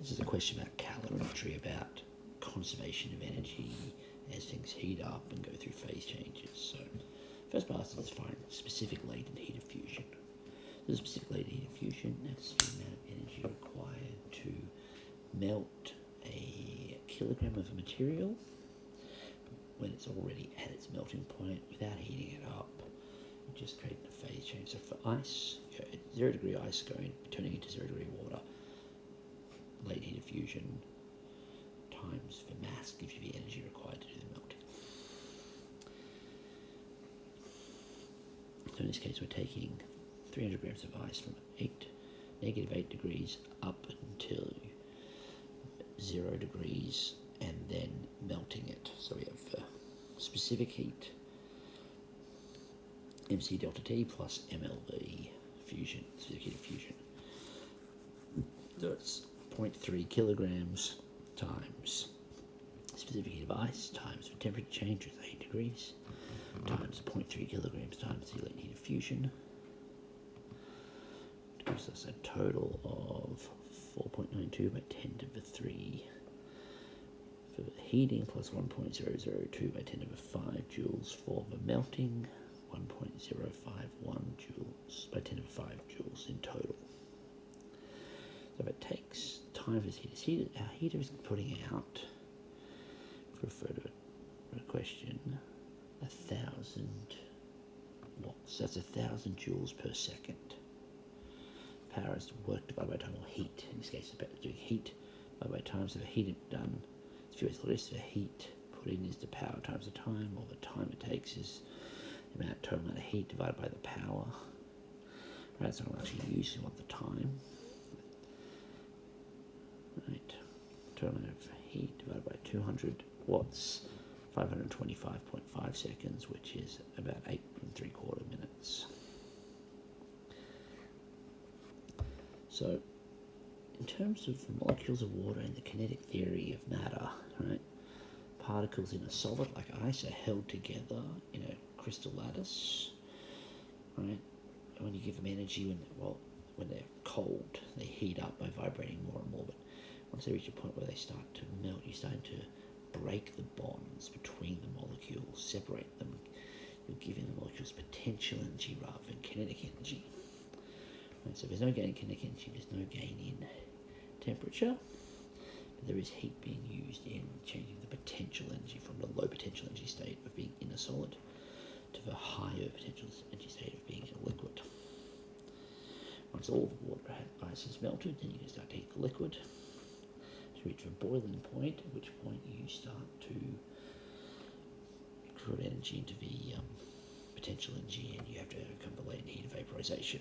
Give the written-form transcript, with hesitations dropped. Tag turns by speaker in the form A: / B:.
A: this is a question about calorimetry, about conservation of energy as things heat up and go through phase changes. So first part is find specific latent heat of fusion. The specific latent heat of fusion, that's the amount of energy required to melt a kilogram of a material when it's already at its melting point without heating it up. You just create a phase change. So for ice, 0 degree ice turning into 0 degree water, latent heat of fusion times for mass gives you the energy required to do the melting. So in this case, we're taking 300 grams of ice from negative 8 degrees up until 0 degrees and then melting it. So we have specific heat, MC delta T plus MLV fusion, specific heat of fusion. So it's 0.3 kilograms times specific heat of ice times the temperature change with 8 degrees times 0.3 kilograms times the latent heat of fusion. It gives us a total of 4.92 by 10 to the 3 for the heating, plus 1.002 by 10 to the 5 joules for the melting, 1.051 joules by 10 to the 5 joules in total. So if it takes time for this heater, our heater is putting out, if we refer to a question, 1,000 watts. That's 1,000 joules per second. Power is work divided by time, or heat. In this case, it's doing heat divided by time. So the heat done, if you list the heat put in is the power times the time, or the time it takes is the total amount of heat divided by the power. Right, so I'm actually using what the time. Right, total amount of heat divided by 200 watts, 525.5 seconds, which is about 8 3/4 minutes. So, in terms of molecules of water and the kinetic theory of matter, right, particles in a solid like ice are held together in a crystal lattice, right? And when you give them energy, when they're cold, they heat up by vibrating more and more. But once they reach a point where they start to melt, you're starting to break the bonds between the molecules, separate them. You're giving the molecules potential energy rather than kinetic energy. Right, so if there's no gain in kinetic energy, there's no gain in temperature, but there is heat being used in changing the potential energy from the low potential energy state of being in a solid to the higher potential energy state of being in a liquid. Once all the water ice is melted, then you can start to heat the liquid to reach the boiling point, at which point you start to put energy into the potential energy, and you have to overcome the latent heat of vaporization.